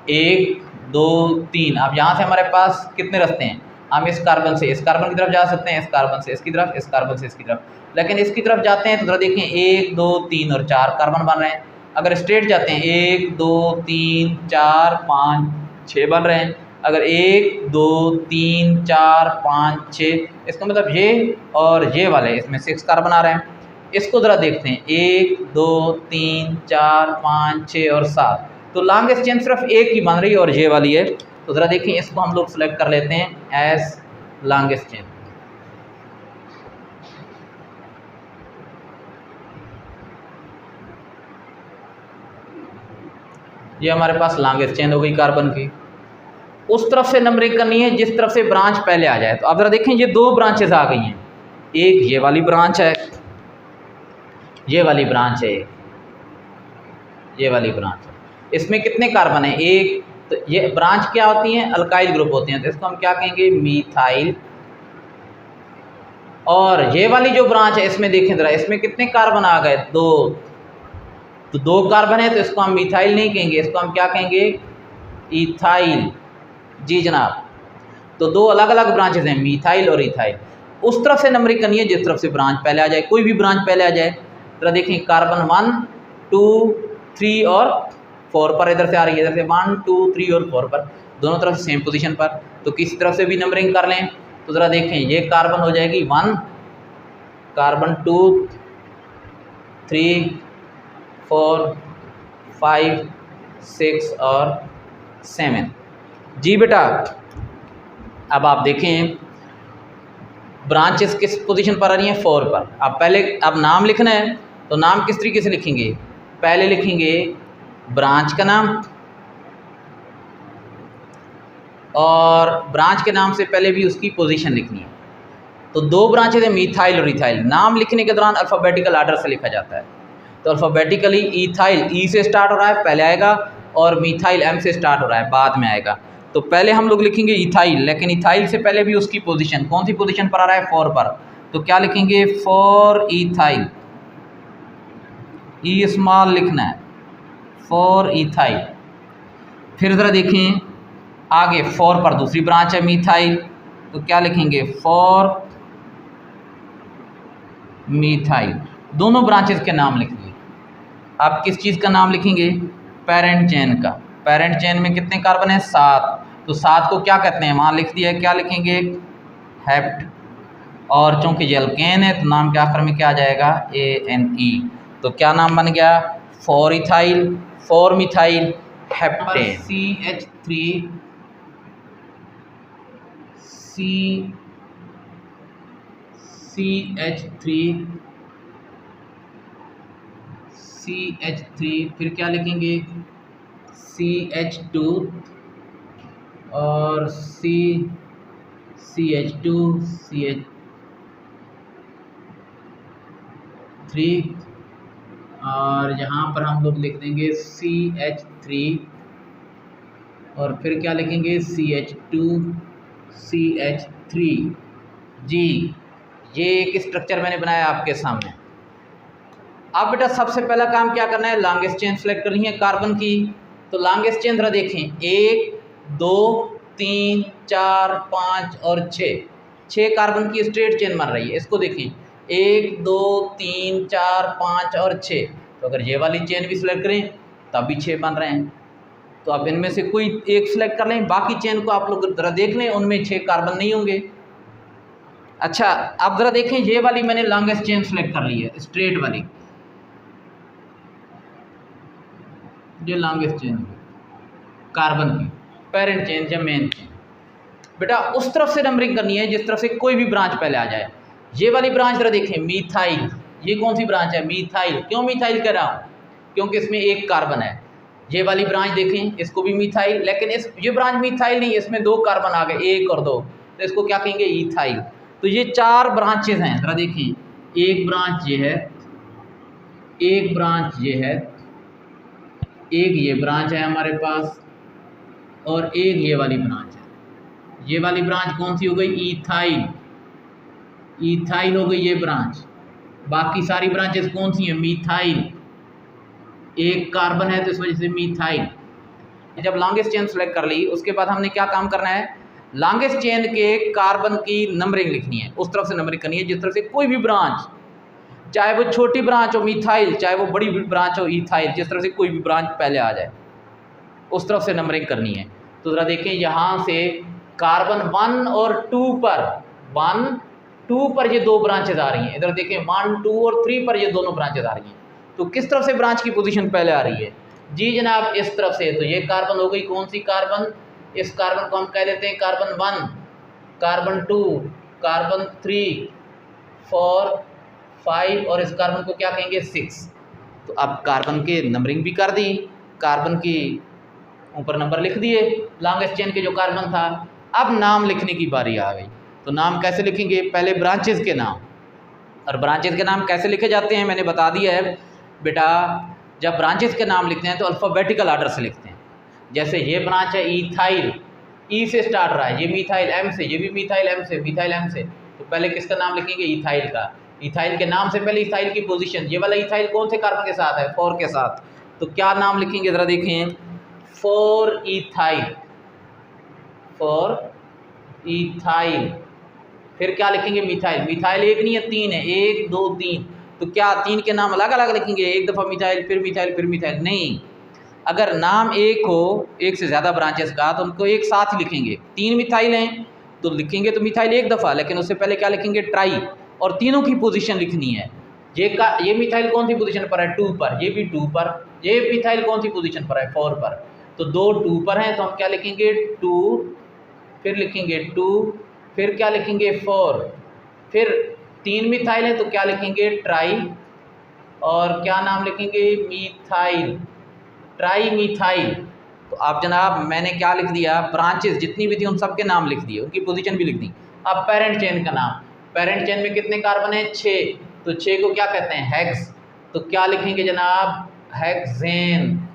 1 2 3, अब यहाँ से हमारे पास कितने रास्ते हैं? हम इस कार्बन से इस कार्बन की तरफ जा सकते हैं, इस कार्बन से इसकी तरफ, इस कार्बन से इसकी तरफ, लेकिन इसकी तरफ जाते हैं तो ज़रा देखें 1 2 3 और 4 कार्बन बन रहे हैं। अगर स्ट्रेट जाते हैं 1 2 3 4 5 6 बन रहे हैं। अगर 1 2 3 4 5 6, इसका मतलब ये और ये वाले इसमें 6 कार्बन आ रहे हैं। इसको ज़रा देखते हैं 1 2 3 4 5 6 और 7, तो लॉन्गेस्ट चेन सिर्फ एक ही बन रही है और ये वाली है। तो ज़रा देखिए, इसको हम लोग सेलेक्ट कर लेते हैं एज लॉन्गेस्ट चेन। ये हमारे पास लॉन्गेस्ट चेन हो गई कार्बन की। उस तरफ से नंबरिंग करनी है जिस तरफ से ब्रांच पहले आ जाए। तो अब ज़रा देखें, ये 2 ब्रांचेस आ गई हैं, एक ये वाली ब्रांच है, ये वाली ब्रांच है, ये वाली ब्रांच है। इसमें कितने कार्बन है? 1। तो ये ब्रांच क्या होती हैं? अल्काइल ग्रुप होते हैं, तो इसको हम क्या कहेंगे? मीथाइल। और ये वाली जो ब्रांच है इसमें देखें ज़रा, इसमें कितने कार्बन आ गए? 2। तो 2 कार्बन है तो इसको हम मिथाइल नहीं कहेंगे, इसको हम क्या कहेंगे? इथाइल। जी जनाब, तो दो अलग अलग ब्रांचेज हैं, मीथाइल और इथाइल। उस तरफ से नंबरिंग करनी है जिस तरफ से ब्रांच पहले आ जाए, कोई भी ब्रांच पहले आ जाए। जरा देखें कार्बन 1 2 3 और 4 पर इधर से आ रही है, इधर से 1 2 3 और 4 पर, दोनों तरफ सेम पोजीशन पर, तो किसी तरफ से भी नंबरिंग कर लें। तो ज़रा देखें ये कार्बन हो जाएगी 1, कार्बन 2 3 4 5 6 और 7। जी बेटा, अब आप देखें ब्रांचेस किस पोजीशन पर आ रही हैं, 4 पर। अब नाम लिखना है, तो नाम किस तरीके से लिखेंगे, पहले लिखेंगे ब्रांच का नाम, और ब्रांच के नाम से पहले भी उसकी पोजीशन लिखनी है। तो दो ब्रांचेज हैं मीथाइल और इथाइल, नाम लिखने के दौरान अल्फ़ाबेटिकल आर्डर से लिखा जाता है। तो अल्फ़ाबेटिकली इथाइल ई से स्टार्ट हो रहा है, पहले आएगा, और मीथाइल एम से स्टार्ट हो रहा है, बाद में आएगा। तो पहले हम लोग लिखेंगे इथाइल, लेकिन इथाइल से पहले भी उसकी पोजीशन कौन सी पोजीशन पर आ रहा है, 4 पर। तो क्या लिखेंगे, 4 इथाइल, ई स्मॉल लिखना है, 4 इथाइल। फिर ज़रा देखें आगे 4 पर दूसरी ब्रांच है मीथाइल, तो क्या लिखेंगे, 4 मीथाइल। दोनों ब्रांचेस के नाम लिख लिए। आप किस चीज़ का नाम लिखेंगे, पेरेंट चेन का। पेरेंट चेन में कितने कार्बन हैं, 7। तो 7 को क्या कहते हैं, वहाँ लिख दिया है, क्या लिखेंगे, हेप्ट। और चूँकि ये एल्केन है तो नाम के आखिर में क्या आ जाएगा, ANE। तो क्या नाम बन गया, 4 इथाइल 4 मिथाइल हेप्टेन। CH3 फिर क्या लिखेंगे, CH2 और CH2 CH3, और यहाँ पर हम लोग लिख देंगे CH3, और फिर क्या लिखेंगे, CH2 CH3। जी, ये एक स्ट्रक्चर मैंने बनाया आपके सामने। अब बेटा सबसे पहला काम क्या करना है, लॉन्गेस्ट चेन सेलेक्ट करनी है कार्बन की। तो लॉन्गेस्ट चेन जरा देखें, 1 2 3 4 5 और 6 कार्बन की स्ट्रेट चेन बन रही है। इसको देखें, 1 2 3 4 5 और 6। तो अगर ये वाली चेन भी सिलेक्ट करें तब भी 6 बन रहे हैं। तो अब इनमें से कोई एक सिलेक्ट कर लें, बाकी चेन को आप लोग ज़रा देख लें, उनमें 6 कार्बन नहीं होंगे। अच्छा, अब ज़रा देखें, ये वाली मैंने लॉन्गेस्ट चेन सेलेक्ट कर ली है, स्ट्रेट वाली, ये लॉन्गेस्ट चेन कार्बन की, पेरेंट चेन या मेन चेन। बेटा उस तरफ से नंबरिंग करनी है जिस तरफ से कोई भी ब्रांच पहले आ जाए। ये वाली ब्रांच जरा देखें, मीथाइल, ये कौन सी ब्रांच है, मीथाइल। क्यों मीथाइल कह रहा हूँ, क्योंकि इसमें एक कार्बन है। ये वाली ब्रांच देखें, इसको भी मीथाइल, लेकिन ये ब्रांच मीथाइल नहीं, इसमें 2 कार्बन आ गए, 1 और 2, तो इसको क्या कहेंगे, इथाइल। तो ये 4 ब्रांचेज हैं, जरा देखिए, एक ब्रांच ये है, एक ब्रांच ये है, एक ये ब्रांच है हमारे पास, और एक ये वाली ब्रांच है। ये वाली ब्रांच कौन सी हो गई, इथाइल, इथाइल हो गई ये ब्रांच। बाकी सारी ब्रांचेस कौन सी हैं, मीथाइल, एक कार्बन है तो इस वजह से मीथाइल। जब लॉन्गेस्ट चेन सेलेक्ट कर ली, उसके बाद हमने क्या काम करना है, लॉन्गेस्ट चेन के कार्बन की नंबरिंग लिखनी है, उस तरफ से नंबरिंग करनी है जिस तरफ से कोई भी ब्रांच, चाहे वो छोटी ब्रांच हो मीथाइल, चाहे वो बड़ी ब्रांच हो इथाइल, जिस तरफ से कोई भी ब्रांच पहले आ जाए उस तरफ से नंबरिंग करनी है। तो ज़रा देखें, यहाँ से कार्बन 1 और 2 पर, 1 2 पर ये 2 ब्रांचेज आ रही हैं। इधर देखें 1 2 और 3 पर ये दोनों ब्रांचेज आ रही हैं। तो किस तरफ से ब्रांच की पोजीशन पहले आ रही है, जी जनाब इस तरफ से। तो ये कार्बन हो गई कौन सी कार्बन, इस कार्बन को हम कह देते हैं कार्बन 1, कार्बन 2, कार्बन 3 4 5, और इस कार्बन को क्या कहेंगे, 6। तो अब कार्बन के नंबरिंग भी कर दी, कार्बन की ऊपर नंबर लिख दिए, लॉन्गेस्ट चेन के जो कार्बन था। अब नाम लिखने की बारी आ गई। तो नाम कैसे लिखेंगे, पहले ब्रांचेस के नाम, और ब्रांचेस के नाम कैसे लिखे जाते हैं मैंने बता दिया है बेटा। जब ब्रांचेस के नाम लिखते हैं तो अल्फ़ाबेटिकल आर्डर से लिखते हैं। जैसे ये ब्रांच है इथाइल, ई से स्टार्ट रहा है, ये मीथाइल एम से, ये भी मीथाइल एम से, मीथाइल एम से। तो पहले किसका नाम लिखेंगे, इथाइल का। इथाइल के नाम से पहले इथाइल की पोजीशन, ये वाला इथाइल कौन से कार्बन के साथ है, 4 के साथ। तो क्या नाम लिखेंगे, ज़रा देखें, 4 इथाइल, फॉर इथाइल। फिर क्या लिखेंगे? मिथाइल। मिथाइल एक नहीं है, तीन है, 1 2 3। तो क्या तीन के नाम अलग अलग लिखेंगे? एक दफ़ा मिथाइल, फिर मिथाइल, फिर मिथाइल? नहीं, अगर नाम एक हो, एक से ज़्यादा ब्रांचेस का, तो उनको एक साथ ही लिखेंगे। 3 मिथाइल हैं तो लिखेंगे तो मिथाइल एक दफ़ा, लेकिन उससे पहले क्या लिखेंगे? ट्राई, और तीनों की पोजीशन लिखनी है। ये मिथाइल कौन सी पोजीशन पर है? 2 पर। ये भी 2 पर। ये मिथाइल कौन सी पोजीशन पर है? 4 पर। तो दो 2 पर हैं तो हम क्या लिखेंगे? 2, फिर लिखेंगे 2, फिर क्या लिखेंगे? 4। फिर 3 मिथाइल है तो क्या लिखेंगे? ट्राई, और क्या नाम लिखेंगे? Methyl, tri methyl. तो आप जनाब मैंने क्या लिख दिया? ब्रांचेस जितनी भी थी उन सब के नाम लिख दिए, उनकी पोजीशन भी लिख दी। अब पेरेंट चेन का नाम। पेरेंट चेन में कितने कार्बन हैं? 6। तो 6 को क्या कहते हैं? हेक्स। तो क्या लिखेंगे जनाब? हेक्सेन।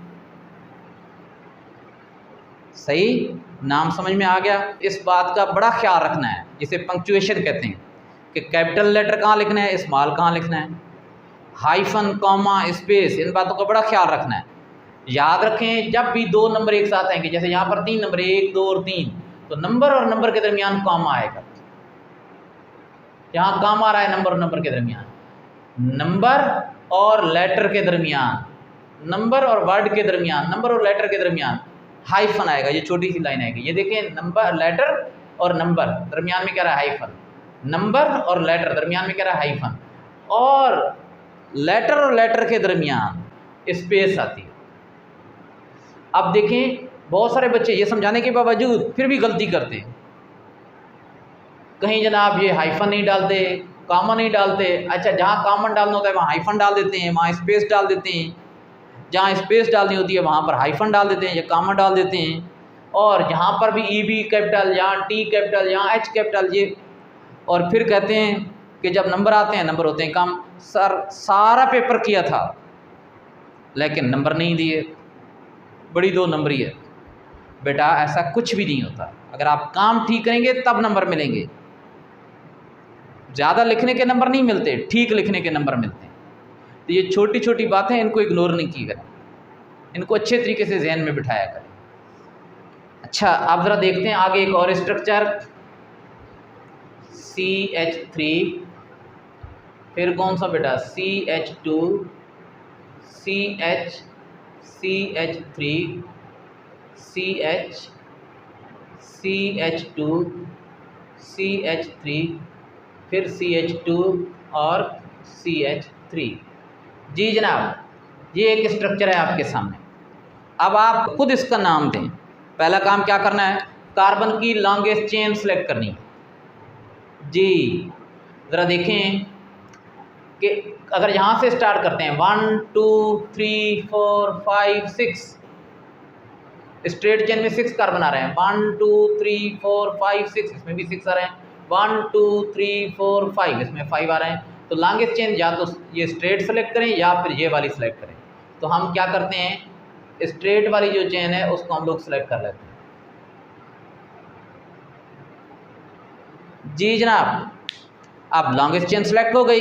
सही, नाम समझ में आ गया। इस बात का बड़ा ख्याल रखना है, जिसे पंक्चुएशन कहते हैं, कि कैपिटल लेटर कहाँ लिखना है, स्मॉल कहाँ लिखना है, हाइफन, कॉमा, स्पेस, इन बातों का बड़ा ख्याल रखना है। याद रखें, जब भी 2 नंबर एक साथ आएंगे, जैसे यहाँ पर 3 नंबर, 1 2 और 3, तो नंबर और नंबर के दरमियान कॉमा आएगा। यहाँ कॉमा आ रहा है नंबर और नंबर के दरमियान, नंबर और लेटर के दरमियान, नंबर और वर्ड के दरमियान, नंबर और लेटर के दरमियान हाइफन आएगा। ये छोटी सी लाइन आएगी, ये देखें, नंबर, लेटर और नंबर, दरमियान में क्या रहा है? हाइफन। नंबर और लेटर, दरमियान में क्या रहा है? हाइफन। और लेटर के दरमियान स्पेस आती है। अब देखें, बहुत सारे बच्चे ये समझाने के बावजूद फिर भी गलती करते हैं। कहीं जनाब ये हाइफन नहीं डालते, कॉमा नहीं डालते। अच्छा, जहाँ कॉमन डालना होता है वहाँ हाइफन डाल देते हैं, वहाँ स्पेस डाल देते हैं, जहाँ स्पेस डालनी होती है वहाँ पर हाइफन डाल देते हैं या कॉमा डाल देते हैं। और जहाँ पर भी ई बी कैपिटल, यहाँ टी कैपिटल, यहाँ एच कैपिटल, ये। और फिर कहते हैं कि जब नंबर आते हैं, नंबर होते हैं कम। सर, सारा पेपर किया था लेकिन नंबर नहीं दिए, बड़ी 2 नंबरी है। बेटा ऐसा कुछ भी नहीं होता, अगर आप काम ठीक करेंगे तब नंबर मिलेंगे। ज़्यादा लिखने के नंबर नहीं मिलते, ठीक लिखने के नंबर मिलते हैं। तो ये छोटी छोटी बातें, इनको इग्नोर नहीं की करें, इनको अच्छे तरीके से जहन में बिठाया करें। अच्छा, आप ज़रा देखते हैं आगे एक और स्ट्रक्चर, CH3, फिर कौन सा बेटा? CH2, CH, CH3, CH, CH2, CH3, फिर CH2 और CH3। जी जनाब, ये एक स्ट्रक्चर है आपके सामने। अब आप खुद इसका नाम दें। पहला काम क्या करना है? कार्बन की लॉन्गेस्ट चेन सेलेक्ट करनी है। जी ज़रा देखें कि अगर यहाँ से स्टार्ट करते हैं, 1 2 3 4 5 6, स्ट्रेट चेन में 6 कार्बन आ रहे हैं। 1 2 3 4 5 6, इसमें भी 6 आ रहे हैं। 1 2 3 4 5, इसमें 5 आ रहे हैं। तो लॉन्गेस्ट चेन या तो ये स्ट्रेट सेलेक्ट करें या फिर ये वाली सेलेक्ट करें। तो हम क्या करते हैं, स्ट्रेट वाली जो चेन है उसको हम लोग सेलेक्ट कर लेते हैं। जी जनाब, अब लॉन्गेस्ट चेन सेलेक्ट हो गई।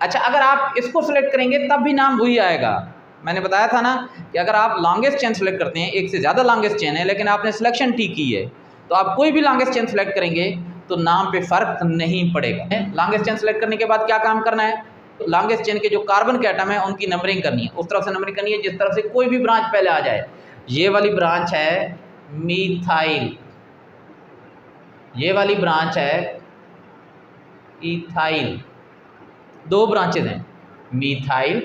अच्छा, अगर आप इसको सेलेक्ट करेंगे तब भी नाम वही आएगा। मैंने बताया था ना कि अगर आप लॉन्गेस्ट चेन सेलेक्ट करते हैं, एक से ज़्यादा लॉन्गेस्ट चेन है लेकिन आपने सिलेक्शन ठीक की है, तो आप कोई भी लॉन्गेस्ट चेन सेलेक्ट करेंगे तो नाम पे फ़र्क नहीं पड़ेगा। लॉन्गेस्ट चेन सेलेक्ट करने के बाद क्या काम करना है? तो लॉन्गेस्ट चेन के जो कार्बन के एटम है उनकी नंबरिंग करनी है। उस तरफ से नंबरिंग करनी है जिस तरफ से कोई भी ब्रांच पहले आ जाए। ये वाली ब्रांच है मीथाइल, ये वाली ब्रांच है इथाइल। 2 ब्रांचेज हैं, मीथाइल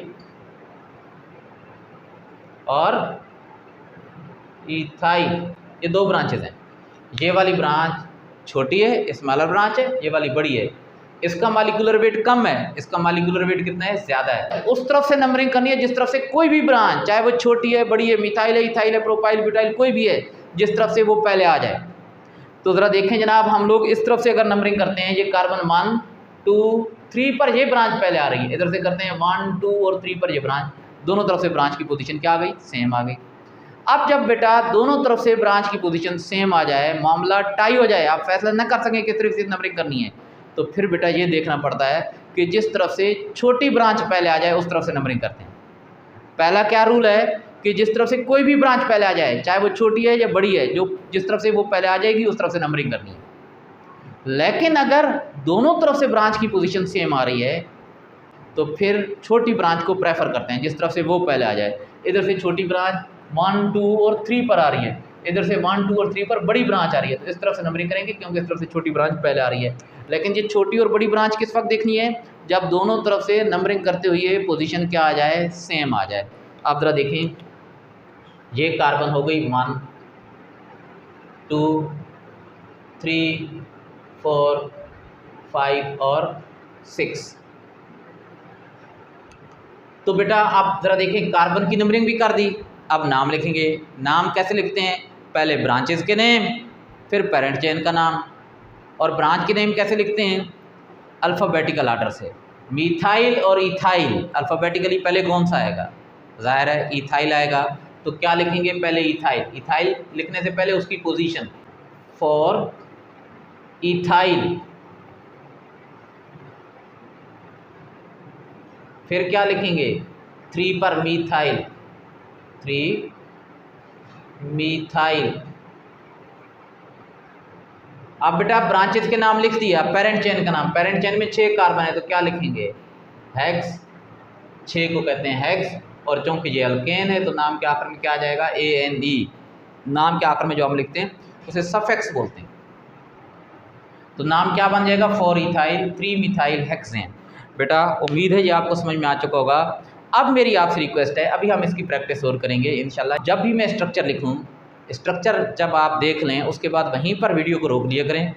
और इथाइल, ये 2 ब्रांचेज हैं। ये वाली ब्रांच छोटी है, स्मॉलर ब्रांच है, ये वाली बड़ी है। इसका मॉलिक्यूलर वेट कम है, इसका मॉलिक्यूलर वेट कितना है? ज़्यादा है। उस तरफ से नंबरिंग करनी है जिस तरफ से कोई भी ब्रांच, चाहे वो छोटी है, बड़ी है, मिथाइल है, इथाइल है, प्रोपाइल, ब्यूटाइल, कोई भी है, जिस तरफ से वो पहले आ जाए। तो ज़रा देखें जनाब, हम लोग इस तरफ से अगर नंबरिंग करते हैं, ये कार्बन 1 2 3 पर ये ब्रांच पहले आ रही है, इधर से करते हैं 1 2 और 3 पर ये ब्रांच, दोनों तरफ से ब्रांच की पोजीशन क्या आ गई? सेम आ गई। अब जब बेटा दोनों तरफ से ब्रांच की पोजीशन सेम आ जाए, मामला टाई हो जाए, आप फैसला न कर सकें किस तरफ से नंबरिंग करनी है, तो फिर बेटा ये देखना पड़ता है कि जिस तरफ से छोटी ब्रांच पहले आ जाए उस तरफ से नंबरिंग करते हैं। पहला क्या रूल है कि जिस तरफ से कोई भी ब्रांच पहले आ जाए, चाहे वो छोटी है या बड़ी है, जो जिस तरफ से वो पहले आ जाएगी उस तरफ से नंबरिंग करनी है। लेकिन अगर दोनों तरफ से ब्रांच की पोजीशन सेम आ रही है तो फिर छोटी ब्रांच को प्रेफर करते हैं, जिस तरफ से वो पहले आ जाए। इधर से छोटी ब्रांच 1, 2 और 3 पर आ रही है, इधर से 1, 2 और 3 पर बड़ी ब्रांच आ रही है, तो इस तरफ से नंबरिंग करेंगे क्योंकि इस तरफ से छोटी ब्रांच पहले आ रही है। लेकिन ये छोटी और बड़ी ब्रांच किस वक्त देखनी है? जब दोनों तरफ से नंबरिंग करते हुए पोजीशन क्या आ जाए? सेम आ जाए। आप ज़रा देखें, ये कार्बन हो गई 1, 2, 3, 4, 5 और 6। तो बेटा आप ज़रा देखें, कार्बन की नंबरिंग भी कर दी। अब नाम लिखेंगे। नाम कैसे लिखते हैं? पहले ब्रांचेस के नेम, फिर पेरेंट चेन का नाम। और ब्रांच के नेम कैसे लिखते हैं? अल्फ़ाबेटिकल आर्डर से। मीथाइल और इथाइल अल्फ़ाबेटिकली पहले कौन सा आएगा? ज़ाहिर है इथाइल आएगा। तो क्या लिखेंगे? पहले इथाइल। इथाइल लिखने से पहले उसकी पोजीशन फॉर इथाइल। फिर क्या लिखेंगे? 3 पर मीथाइल, 3 मीथाइल। अब बेटा ब्रांचेस के नाम लिख दिया, पेरेंट चेन का नाम। पेरेंट चेन में 6 कार्बन है तो क्या लिखेंगे? हेक्स। 6 को कहते हैं हेक्स। और चूंकि ये अल्केन है तो नाम के आखिर में क्या आ जाएगा? ANE। नाम के आखिर में जो हम लिखते हैं उसे सफिक्स बोलते हैं। तो नाम क्या बन जाएगा? 4 इथाइल 3 मिथाइल हेक्सेन। बेटा उम्मीद है ये आपको समझ में आ चुका होगा। अब मेरी आपसे रिक्वेस्ट है, अभी हम इसकी प्रैक्टिस और करेंगे इंशाल्लाह। जब भी मैं स्ट्रक्चर लिखूं, स्ट्रक्चर जब आप देख लें उसके बाद वहीं पर वीडियो को रोक लिया करें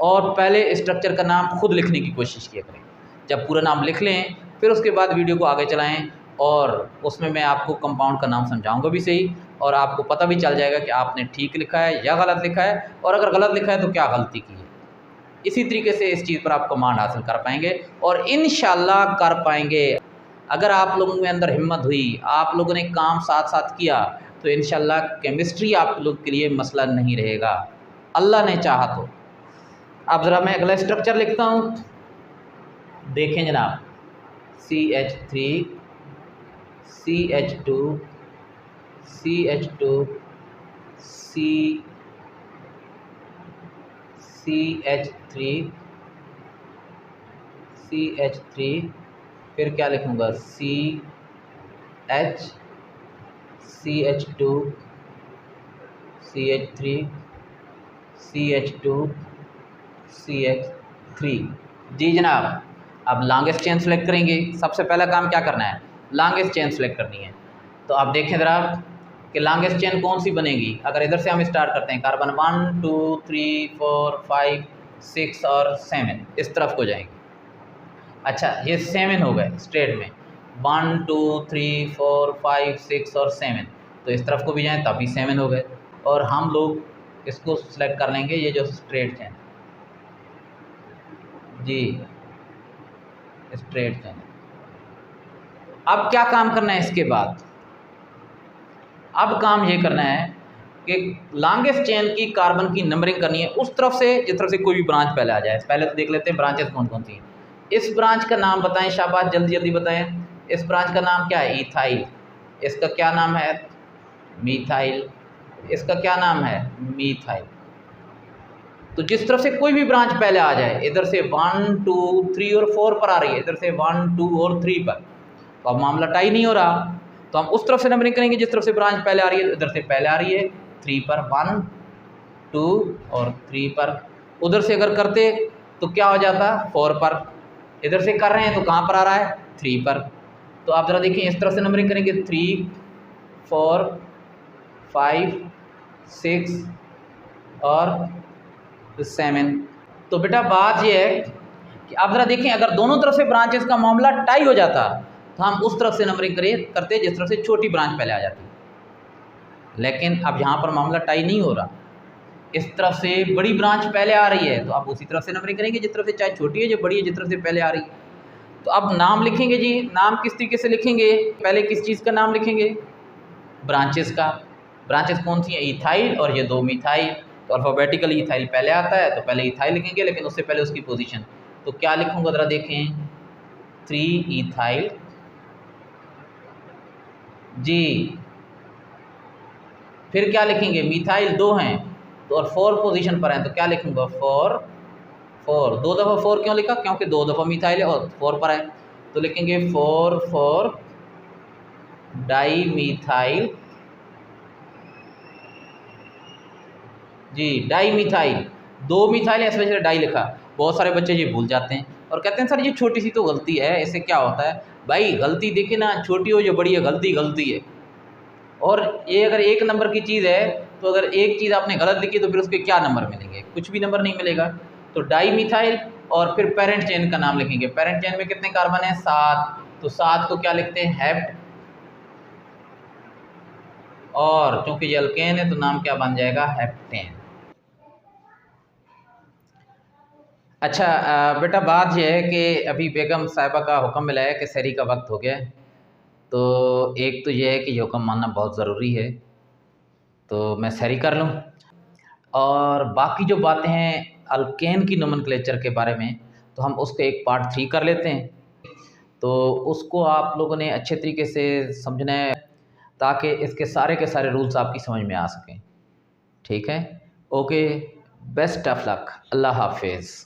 और पहले स्ट्रक्चर का नाम खुद लिखने की कोशिश किया करें। जब पूरा नाम लिख लें फिर उसके बाद वीडियो को आगे चलाएं और उसमें मैं आपको कंपाउंड का नाम समझाऊंगा भी सही, और आपको पता भी चल जाएगा कि आपने ठीक लिखा है या गलत लिखा है, और अगर गलत लिखा है तो क्या गलती की है। इसी तरीके से इस चीज़ पर आप कमांड हासिल कर पाएंगे और इंशाल्लाह कर पाएंगे। अगर आप लोगों के अंदर हिम्मत हुई, आप लोगों ने काम साथ साथ किया, तो इंशाल्लाह केमिस्ट्री आप लोग के लिए मसला नहीं रहेगा, अल्लाह ने चाहा तो। अब ज़रा मैं अगला स्ट्रक्चर लिखता हूँ, देखें जनाब। CH3 CH2 CH2 CH3 CH3, फिर क्या लिखूँगा? CH CH2 CH3 CH2 CH3। जी जनाब, अब लॉन्गेस्ट चेन सेलेक्ट करेंगे। सबसे पहला काम क्या करना है? लॉन्गेस्ट चेन सेलेक्ट करनी है। तो आप देखें ज़रा कि लॉन्गेस्ट चेन कौन सी बनेगी। अगर इधर से हम स्टार्ट करते हैं, कार्बन 1 2 3 4 5 6 और 7 इस तरफ को जाएंगे। अच्छा, ये 7 हो गए स्ट्रेट में, 1 2 3 4 5 6 और 7। तो इस तरफ को भी जाएं तब भी 7 हो गए। और हम लोग इसको सेलेक्ट कर लेंगे, ये जो स्ट्रेट चेन जी, स्ट्रेट चेन। अब क्या काम करना है इसके बाद? अब काम ये करना है कि लॉन्गेस्ट चेन की कार्बन की नंबरिंग करनी है उस तरफ से जिस तरफ से कोई भी ब्रांच पहले आ जाए। पहले तो देख लेते हैं ब्रांचेस कौन कौन सी हैं। इस ब्रांच का नाम बताएं, शाबाश, जल्दी जल्दी बताएं। इस ब्रांच का नाम क्या है? इथाइल। इसका क्या नाम है? मीथाइल। इसका क्या नाम है? मीथाइल। तो जिस तरफ से कोई भी ब्रांच पहले आ जाए, इधर से 1 2 3 और 4 पर आ रही है, इधर से 1 2 और 3 पर, तो अब मामला टाई नहीं हो रहा। तो हम उस तरफ से नंबरिंग करेंगे जिस तरफ से ब्रांच पहले आ रही है। इधर से पहले आ रही है 3 पर, 1 2 और 3 पर। उधर से अगर करते तो क्या हो जाता? 4 पर। इधर से कर रहे हैं तो कहाँ पर आ रहा है? 3 पर। तो आप ज़रा देखिए, इस तरफ से नंबरिंग करेंगे 3 4 5 6 और 7। तो बेटा बात यह है कि आप ज़रा देखें, अगर दोनों तरफ से ब्रांचेस का मामला टाई हो जाता तो हम उस तरफ से नंबरिंग करते जिस तरफ से छोटी ब्रांच पहले आ जाती। लेकिन अब यहाँ पर मामला टाई नहीं हो रहा, इस तरफ से बड़ी ब्रांच पहले आ रही है तो आप उसी तरफ से नंबरिंग करेंगे जिस तरफ से चाहे छोटी है जो बड़ी है, जिस तरफ से पहले आ रही है। तो अब नाम लिखेंगे जी। नाम किस तरीके से लिखेंगे? पहले किस चीज़ का नाम लिखेंगे? ब्रांचेस का। ब्रांचेस कौन सी हैं? इथाइल और ये 2 मिथाइल। तो अल्फ़ाबेटिकली इथाइल पहले आता है तो पहले इथाइल लिखेंगे, लेकिन उससे पहले उसकी पोजीशन। तो क्या लिखूंगा ज़रा देखें, 3 इथाइल जी फिर क्या लिखेंगे, मिथाइल 2 हैं तो और 4 पोजीशन पर हैं तो क्या लिखूंगा, 4 4। 2 दफ़ा 4 क्यों लिखा, क्योंकि 2 दफ़ा मिथाइल है और 4 पर है, तो लिखेंगे 4 4 डाई मिथाइल, जी डाई मिथाइल। 2 मिथाइल है इस वजह से डाई लिखा। बहुत सारे बच्चे ये भूल जाते हैं और कहते हैं सर ये छोटी सी तो गलती है, इससे क्या होता है। भाई गलती देखिए ना, छोटी हो या बड़ी है, गलती गलती है। और ये अगर 1 नंबर की चीज़ है तो अगर एक चीज़ आपने गलत लिखी तो फिर उसके क्या नंबर मिलेंगे, कुछ भी नंबर नहीं मिलेगा। तो डाई मिथाइल और फिर पेरेंट चेन का नाम लिखेंगे। पेरेंट चेन में कितने कार्बन है, 7, तो 7 को क्या लिखते हैं, हेप्ट, और चूंकि ये अल्केन है तो नाम क्या बन जाएगा, हेप्टेन। अच्छा बेटा बात यह है कि अभी बेगम साहिबा का हुक्म मिला है कि सहरी का वक्त हो गया है, तो एक तो यह है कि ये हुक्म मानना बहुत ज़रूरी है, तो मैं सहरी कर लूँ। और बाकी जो बातें हैं अल्केन की नोमेनक्लेचर के बारे में, तो हम उसके एक पार्ट 3 कर लेते हैं, तो उसको आप लोगों ने अच्छे तरीके से समझना है ताकि इसके सारे के सारे रूल्स आपकी समझ में आ सकें। ठीक है, ओके, बेस्ट ऑफ लक, अल्लाह हाफिज़।